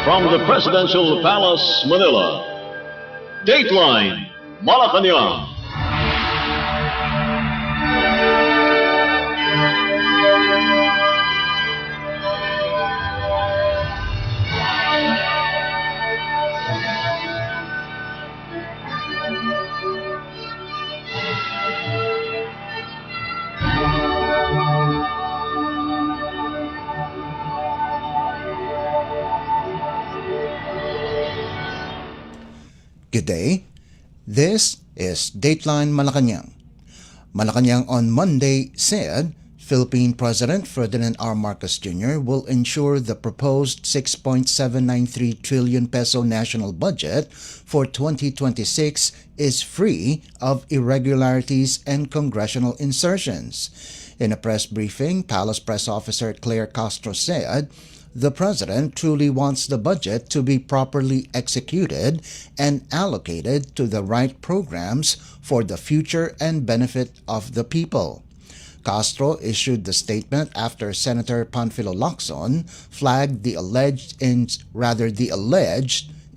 From the Presidential Palace, Manila, Dateline Malacañang. Good day. This is Dateline Malacañang. Malacañang on Monday said Philippine President Ferdinand R. Marcos Jr. will ensure the proposed 6.793 trillion peso national budget for 2026 is free of irregularities and congressional insertions. In a press briefing, Palace Press Officer Claire Castro said the President truly wants the budget to be properly executed and allocated to the right programs for the future and benefit of the people. Castro issued the statement after Senator Panfilo Lacson flagged the alleged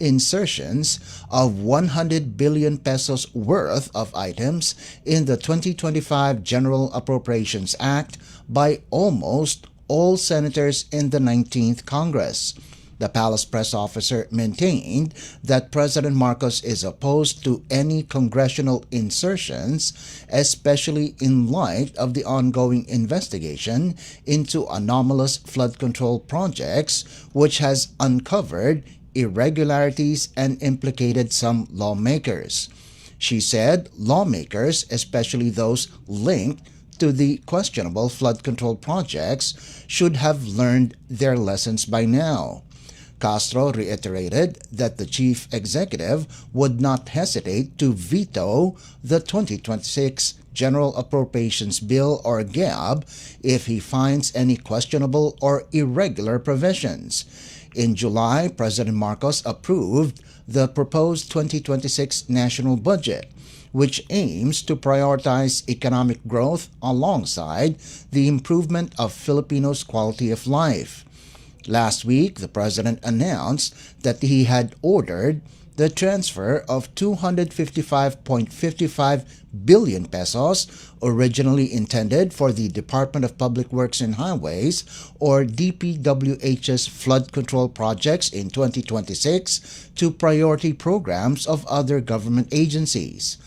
insertions of 100 billion pesos worth of items in the 2025 General Appropriations Act by almost all senators in the 19th Congress. The Palace Press Officer maintained that President Marcos is opposed to any congressional insertions, especially in light of the ongoing investigation into anomalous flood control projects, which has uncovered irregularities and implicated some lawmakers. She said lawmakers, especially those linked to the questionable flood control projects, should have learned their lessons by now. Castro reiterated that the chief executive would not hesitate to veto the 2026 General Appropriations Bill or GAB if he finds any questionable or irregular provisions. In July, President Marcos approved the proposed 2026 national budget, which aims to prioritize economic growth alongside the improvement of Filipinos' quality of life. Last week, the President announced that he had ordered the transfer of 255.55 billion pesos originally intended for the Department of Public Works and Highways or DPWH's flood control projects in 2026 to priority programs of other government agencies.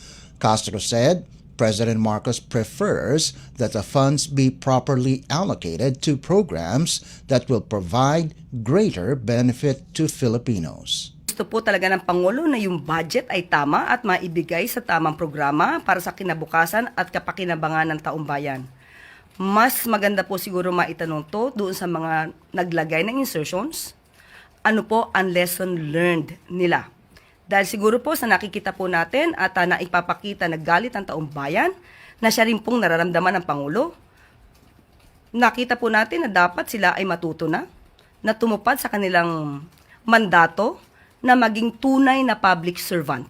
Castro said President Marcos prefers that the funds be properly allocated to programs that will provide greater benefit to Filipinos. Gusto po talaga ng Pangulo na yung budget ay tama at maibigay sa tamang programa para sa kinabukasan at kapakinabangan ng taong bayan. Mas maganda po siguro maitanong to doon sa mga naglagay ng insertions. Ano po ang lesson learned nila? Dahil siguro po sa nakikita po natin at naipapakita na galit ang taong bayan na siya rin pong nararamdaman ng Pangulo, nakita po natin na dapat sila ay matuto na tumupad sa kanilang mandato na maging tunay na public servant.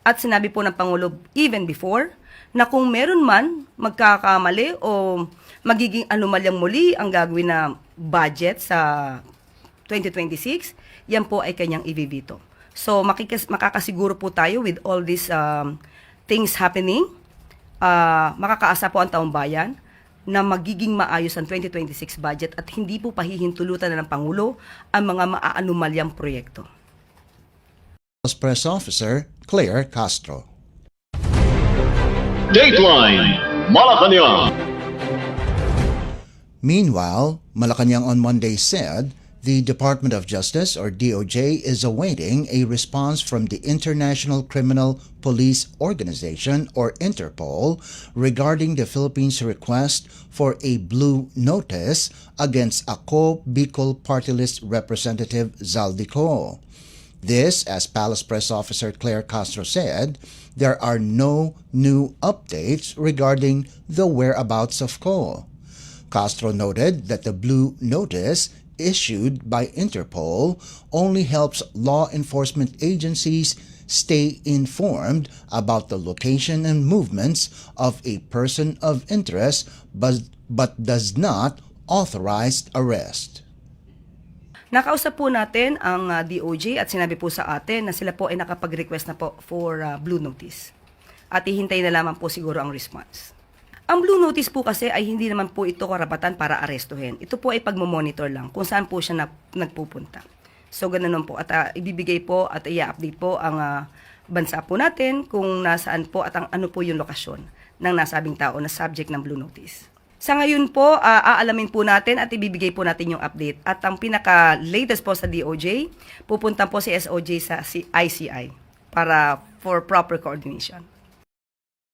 At sinabi po ng Pangulo even before na kung meron man magkakamali o magiging anomalyang muli ang gagawin na budget sa 2026, yan po ay kanyang ibibito. So makakasiguro po tayo with all these things happening, makakaasa po ang taong bayan na magiging maayos ang 2026 budget at hindi po pahihintulutan na ng Pangulo ang mga maaanomalyang proyekto. Press Officer Claire Castro. Dateline Malacañang. Meanwhile, Malacañang on Monday said the Department of Justice, or DOJ, is awaiting a response from the International Criminal Police Organization, or Interpol, regarding the Philippines' request for a blue notice against Ako Bicol Party List Representative Zaldico. This, as Palace Press Officer Claire Castro said, there are no new updates regarding the whereabouts of Ko. Castro noted that the blue notice issued by Interpol only helps law enforcement agencies stay informed about the location and movements of a person of interest but does not authorize arrest. Nakausap po natin ang DOJ at sinabi po sa atin na sila po ay nakapag-request na po for blue notice. At hihintay na lamang po siguro ang response. Ang blue notice po kasi ay hindi naman po ito karapatan para arestuhin. Ito po ay pagmamonitor lang kung saan po siya nagpupunta. So ganoon po at ibibigay po at i-update po ang bansa po natin kung nasaan po at ano po yung lokasyon ng nasabing tao na subject ng blue notice. Sa ngayon po, aalamin po natin at ibibigay po natin yung update. At ang pinaka-latest po sa DOJ, pupunta po si SOJ sa ICI for proper coordination.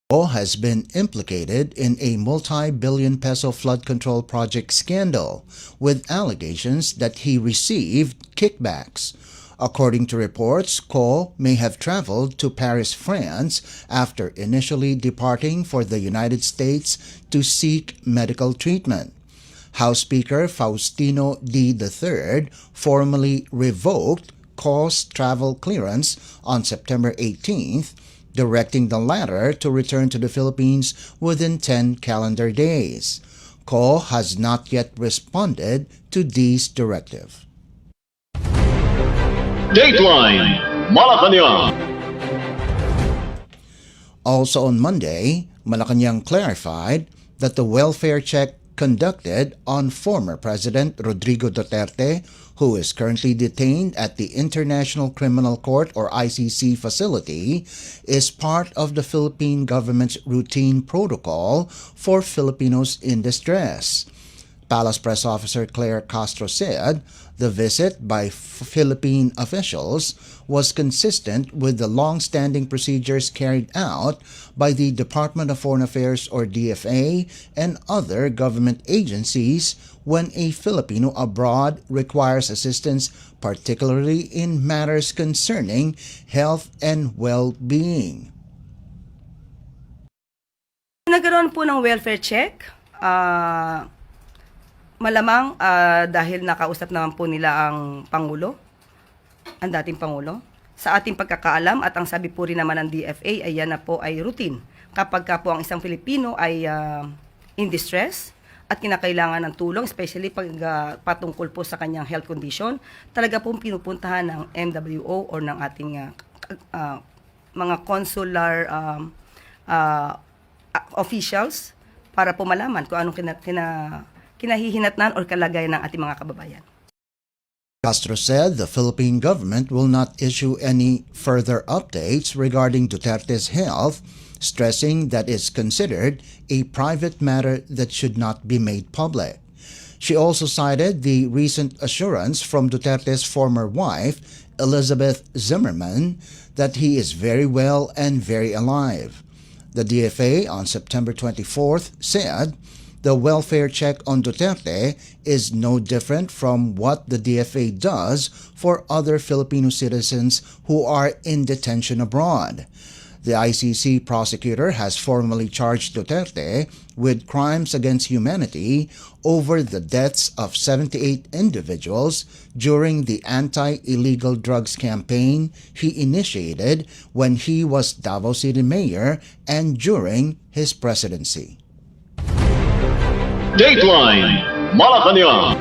Has been implicated in a multi-billion peso flood control project scandal with allegations that he received kickbacks. According to reports, Ko may have traveled to Paris, France after initially departing for the United States to seek medical treatment. House Speaker Faustino D. III formally revoked Ko's travel clearance on September 18th, directing the latter to return to the Philippines within 10 calendar days. Ko has not yet responded to D's directive. Dateline Malacañang. Also on Monday, Malacañang clarified that the welfare check conducted on former President Rodrigo Duterte, who is currently detained at the International Criminal Court or ICC facility, is part of the Philippine government's routine protocol for Filipinos in distress. Palace Press Officer Claire Castro said the visit by Philippine officials was consistent with the long-standing procedures carried out by the Department of Foreign Affairs or DFA and other government agencies when a Filipino abroad requires assistance, particularly in matters concerning health and well-being. Nagkaroon po ng welfare check. Malamang dahil nakausap naman po nila ang Pangulo, ang dating Pangulo. Sa ating pagkakaalam at ang sabi po rin naman ng DFA ay yan na po ay routine. Kapag ka po ang isang Filipino ay in distress at kinakailangan ng tulong, especially pag patungkol po sa kanyang health condition, talaga pong pinupuntahan ng MWO or ng ating mga consular officials para po malaman kung anong kinahihinatnan or kalagayan ng ating mga kababayan. Castro said the Philippine government will not issue any further updates regarding Duterte's health, stressing that it's considered a private matter that should not be made public. She also cited the recent assurance from Duterte's former wife, Elizabeth Zimmerman, that he is very well and very alive. The DFA on September 24th said the welfare check on Duterte is no different from what the DFA does for other Filipino citizens who are in detention abroad. The ICC prosecutor has formally charged Duterte with crimes against humanity over the deaths of 78 individuals during the anti-illegal drugs campaign he initiated when he was Davao City Mayor and during his presidency. Dateline Malacañang.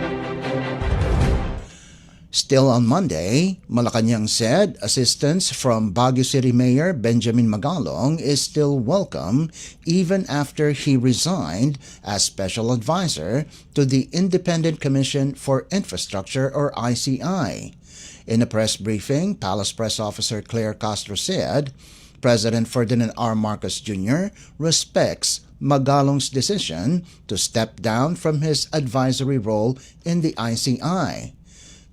Still on Monday, Malacañang said assistance from Baguio City Mayor Benjamin Magalong is still welcome even after he resigned as special advisor to the Independent Commission for Infrastructure or ICI. In a press briefing, Palace Press Officer Claire Castro said President Ferdinand R. Marcos Jr. respects Magalong's decision to step down from his advisory role in the ICI.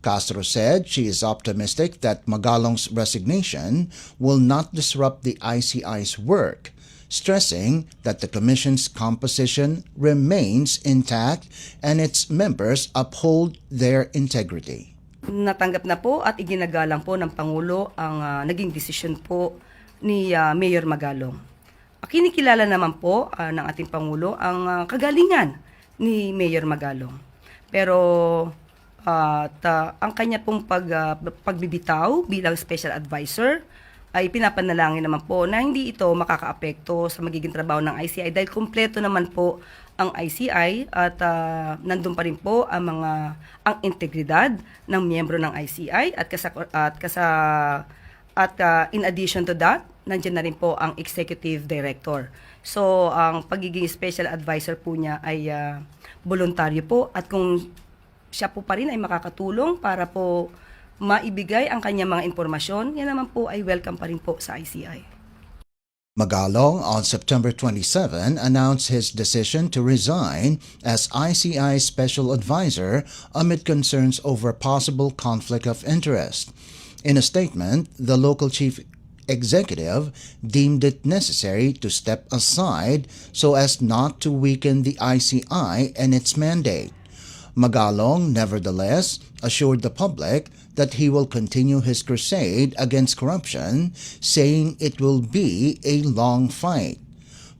Castro said she is optimistic that Magalong's resignation will not disrupt the ICI's work, stressing that the Commission's composition remains intact and its members uphold their integrity. Natanggap na po at iginagalang po ng Pangulo ang naging desisyon po ni Mayor Magalong. Kinikilala naman po ng ating Pangulo ang kagalingan ni Mayor Magalong. Pero ang kanya pong pagbibitaw bilang special advisor ay pinapanalangin naman po na hindi ito makakaapekto sa magiging trabaho ng ICI dahil kumpleto naman po ang ICI at nandun pa rin po ang integridad ng miyembro ng ICI at in addition to that, nandiyan na rin po ang executive director. So, ang pagiging special advisor po niya ay voluntaryo po at kung siya po pa rin ay makakatulong para po maibigay ang kanyang mga impormasyon, yan naman po ay welcome pa rin po sa ICI. Magalong on September 27 announced his decision to resign as ICI Special Advisor amid concerns over possible conflict of interest. In a statement, the local chief executive deemed it necessary to step aside so as not to weaken the ICI and its mandate. Magalong, nevertheless, assured the public that he will continue his crusade against corruption, saying it will be a long fight.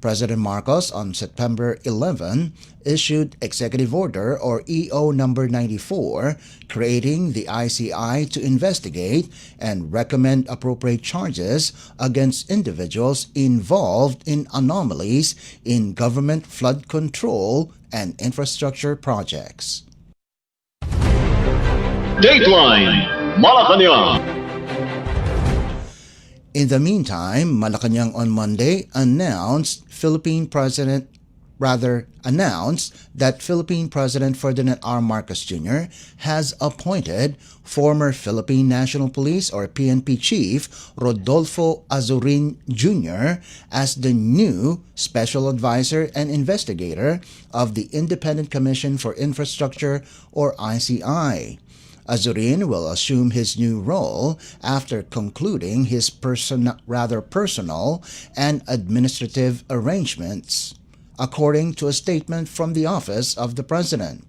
President Marcos on September 11 issued Executive Order or EO number 94 creating the ICI to investigate and recommend appropriate charges against individuals involved in anomalies in government flood control and infrastructure projects. Dateline Malacañang. In the meantime, Malacañang on Monday announced that Philippine President Ferdinand R. Marcos Jr. has appointed former Philippine National Police or PNP Chief Rodolfo Azurin Jr. as the new Special Advisor and Investigator of the Independent Commission for Infrastructure or ICI. Azurin will assume his new role after concluding his personal and administrative arrangements, according to a statement from the Office of the President.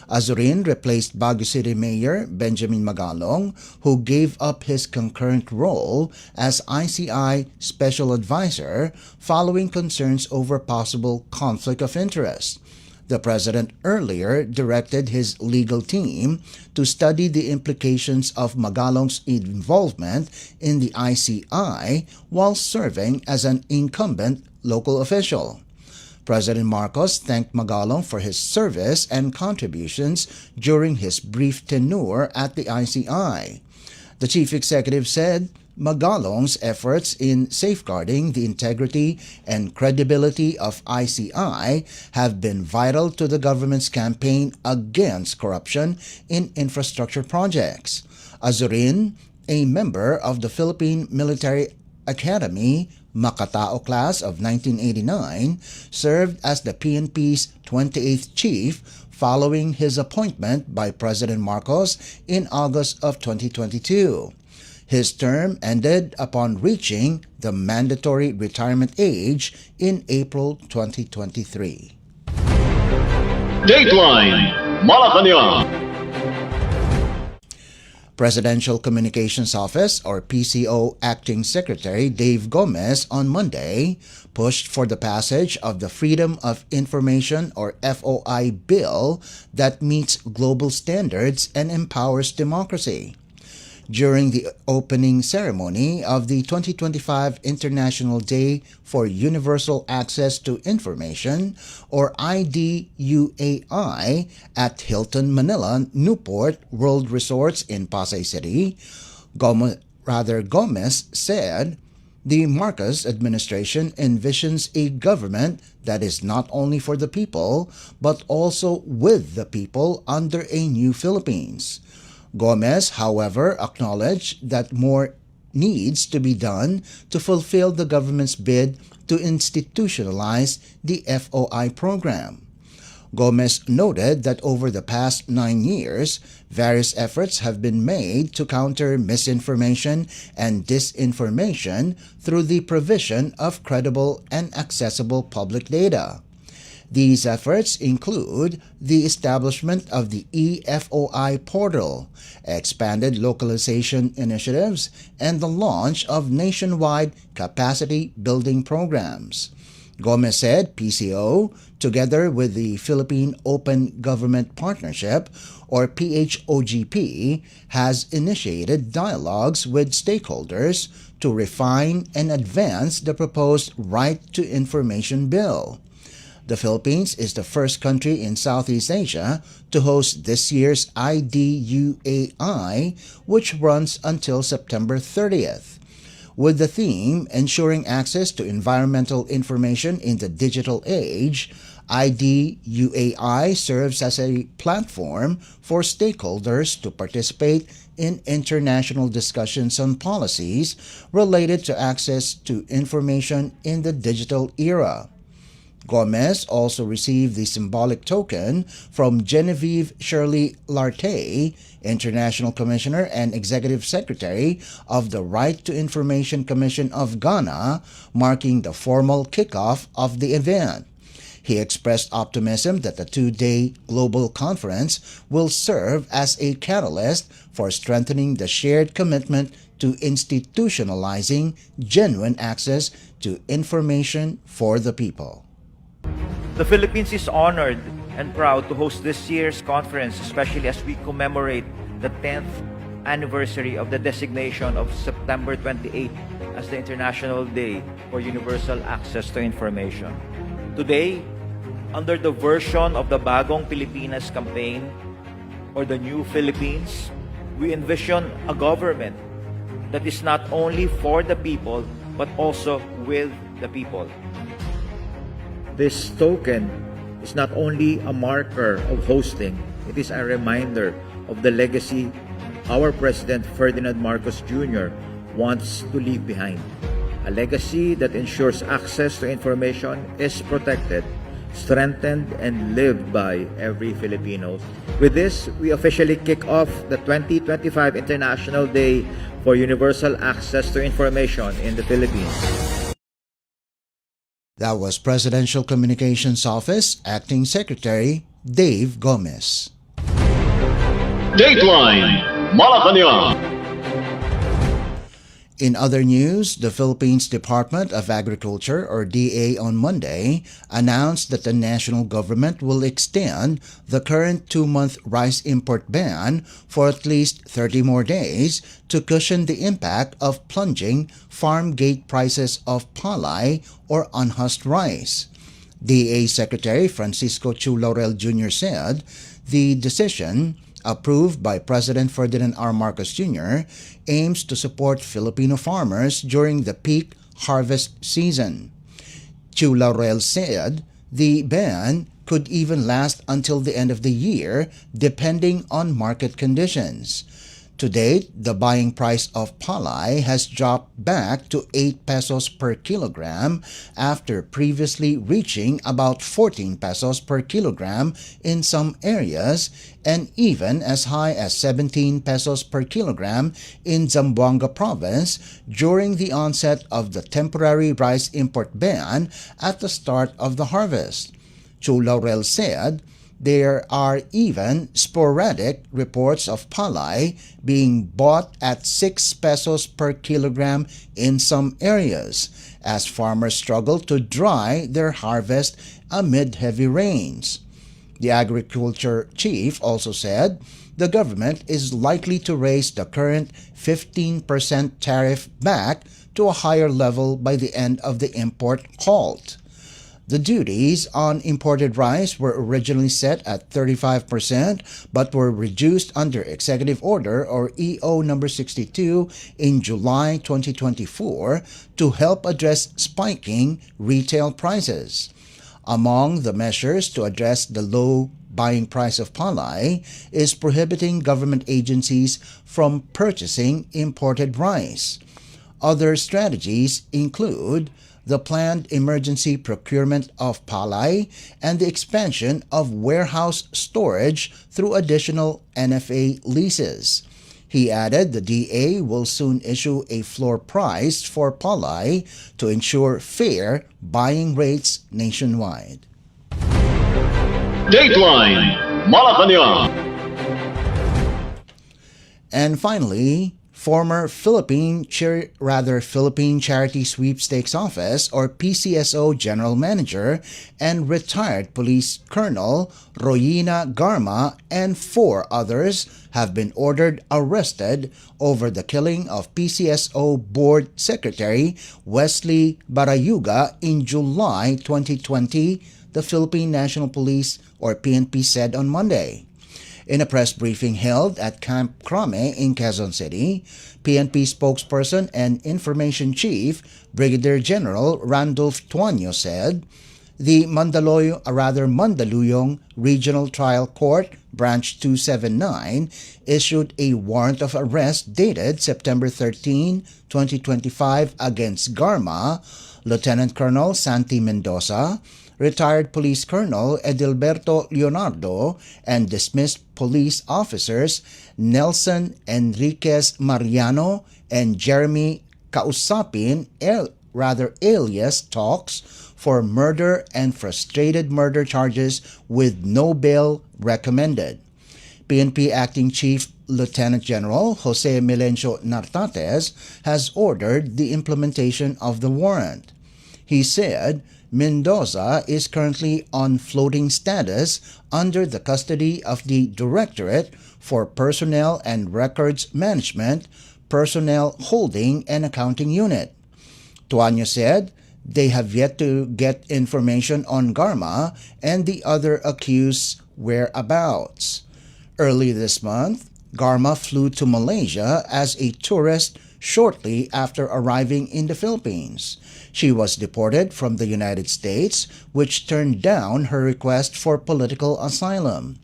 Azurin replaced Baguio City Mayor Benjamin Magalong, who gave up his concurrent role as ICI Special Advisor following concerns over possible conflict of interest. The President earlier directed his legal team to study the implications of Magalong's involvement in the ICI while serving as an incumbent local official. President Marcos thanked Magalong for his service and contributions during his brief tenure at the ICI. The chief executive said Magalong's efforts in safeguarding the integrity and credibility of ICI have been vital to the government's campaign against corruption in infrastructure projects. Azurin, a member of the Philippine Military Academy Makatao class of 1989, served as the PNP's 28th chief following his appointment by President Marcos in August of 2022. His term ended upon reaching the mandatory retirement age in April 2023. Dateline Malacañang. Presidential Communications Office or PCO Acting Secretary Dave Gomez on Monday pushed for the passage of the Freedom of Information or FOI bill that meets global standards and empowers democracy. During the opening ceremony of the 2025 International Day for Universal Access to Information, or IDUAI, at Hilton Manila Newport World Resorts in Pasay City, Gomez said, the Marcos administration envisions a government that is not only for the people, but also with the people under a new Philippines. Gomez, however, acknowledged that more needs to be done to fulfill the government's bid to institutionalize the FOI program. Gomez noted that over the past 9 years, various efforts have been made to counter misinformation and disinformation through the provision of credible and accessible public data. These efforts include the establishment of the eFOI portal, expanded localization initiatives, and the launch of nationwide capacity building programs. Gomez said PCO, together with the Philippine Open Government Partnership, or PHOGP, has initiated dialogues with stakeholders to refine and advance the proposed Right to Information Bill. The Philippines is the first country in Southeast Asia to host this year's IDUAI, which runs until September 30th. With the theme Ensuring Access to Environmental Information in the Digital Age, IDUAI serves as a platform for stakeholders to participate in international discussions on policies related to access to information in the digital era. Gomez also received the symbolic token from Genevieve Shirley Lartey, International Commissioner and Executive Secretary of the Right to Information Commission of Ghana, marking the formal kickoff of the event. He expressed optimism that the two-day global conference will serve as a catalyst for strengthening the shared commitment to institutionalizing genuine access to information for the people. The Philippines is honored and proud to host this year's conference, especially as we commemorate the 10th anniversary of the designation of September 28 as the International Day for Universal Access to Information. Today, under the version of the Bagong Pilipinas campaign, or the New Philippines, we envision a government that is not only for the people, but also with the people. This token is not only a marker of hosting, it is a reminder of the legacy our President Ferdinand Marcos Jr. wants to leave behind. A legacy that ensures access to information is protected, strengthened, and lived by every Filipino. With this, we officially kick off the 2025 International Day for Universal Access to Information in the Philippines. That was Presidential Communications Office Acting Secretary Dave Gomez. Dateline Malacañang. In other news, the Philippines Department of Agriculture, or DA, on Monday announced that the national government will extend the current 2-month rice import ban for at least 30 more days to cushion the impact of plunging farm gate prices of palay, or unhusked rice. DA Secretary Francisco Chu Laurel Jr. said the decision, approved by President Ferdinand R. Marcos Jr., aims to support Filipino farmers during the peak harvest season. Chu Laurel said the ban could even last until the end of the year, depending on market conditions. To date, the buying price of palay has dropped back to 8 pesos per kilogram after previously reaching about 14 pesos per kilogram in some areas and even as high as 17 pesos per kilogram in Zamboanga province during the onset of the temporary rice import ban at the start of the harvest. Chu Laurel said there are even sporadic reports of palay being bought at 6 pesos per kilogram in some areas as farmers struggle to dry their harvest amid heavy rains. The agriculture chief also said the government is likely to raise the current 15% tariff back to a higher level by the end of the import halt. The duties on imported rice were originally set at 35% but were reduced under Executive Order, or EO number 62, in July 2024 to help address spiking retail prices. Among the measures to address the low buying price of palay is prohibiting government agencies from purchasing imported rice. Other strategies include the planned emergency procurement of palay and the expansion of warehouse storage through additional NFA leases. He added the DA will soon issue a floor price for palay to ensure fair buying rates nationwide. Dateline Malacañang. And finally, former Philippine Charity Sweepstakes Office or PCSO General Manager and retired Police Colonel Royina Garma and 4 others have been ordered arrested over the killing of PCSO Board Secretary Wesley Barayuga in July 2020, the Philippine National Police or PNP said on Monday. In a press briefing held at Camp Crame in Quezon City, PNP spokesperson and Information Chief Brigadier General Randolph Tuanyo said, the Mandaluyong Regional Trial Court, Branch 279, issued a warrant of arrest dated September 13, 2025 against Garma, Lieutenant Colonel Santi Mendoza, retired Police Colonel Edilberto Leonardo, and dismissed police officers Nelson Enriquez Mariano and Jeremy Kausapin, alias Talks, for murder and frustrated murder charges with no bail recommended. PNP Acting Chief Lieutenant General Jose Milencio Nartates has ordered the implementation of the warrant. He said, Mendoza is currently on floating status under the custody of the Directorate for Personnel and Records Management, Personnel Holding and Accounting Unit. Tuanyo said they have yet to get information on Garma and the other accused whereabouts. Early this month, Garma flew to Malaysia as a tourist shortly after arriving in the Philippines. She was deported from the United States, which turned down her request for political asylum.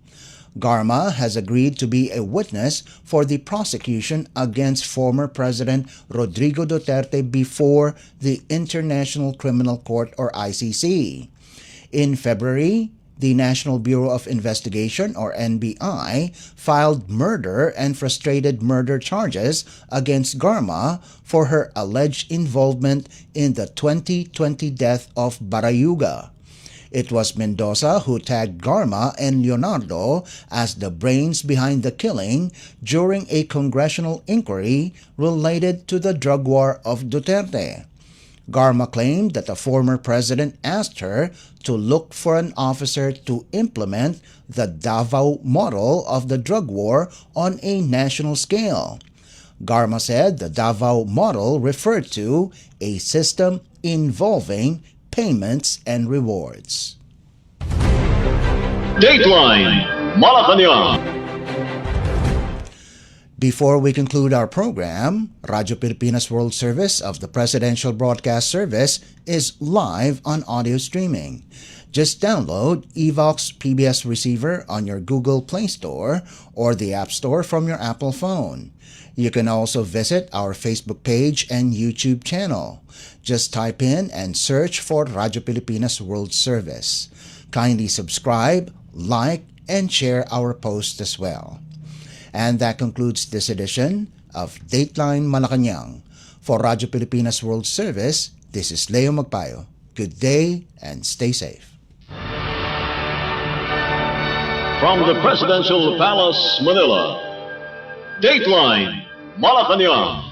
Garma has agreed to be a witness for the prosecution against former President Rodrigo Duterte before the International Criminal Court or ICC. In February, the National Bureau of Investigation or NBI filed murder and frustrated murder charges against Garma for her alleged involvement in the 2020 death of Barayuga. It was Mendoza who tagged Garma and Leonardo as the brains behind the killing during a congressional inquiry related to the drug war of Duterte. Garma claimed that the former president asked her to look for an officer to implement the Davao model of the drug war on a national scale. Garma said the Davao model referred to a system involving payments and rewards. Dateline Malacañang. Before we conclude our program, Radyo Pilipinas World Service of the Presidential Broadcast Service is live on audio streaming. Just download Evox PBS Receiver on your Google Play Store or the App Store from your Apple phone. You can also visit our Facebook page and YouTube channel. Just type in and search for Radyo Pilipinas World Service. Kindly subscribe, like, and share our posts as well. And that concludes this edition of Dateline Malacañang. For Radyo Pilipinas World Service, this is Leo Magpayo. Good day and stay safe. From the Presidential Palace, Manila, Dateline Malacañang.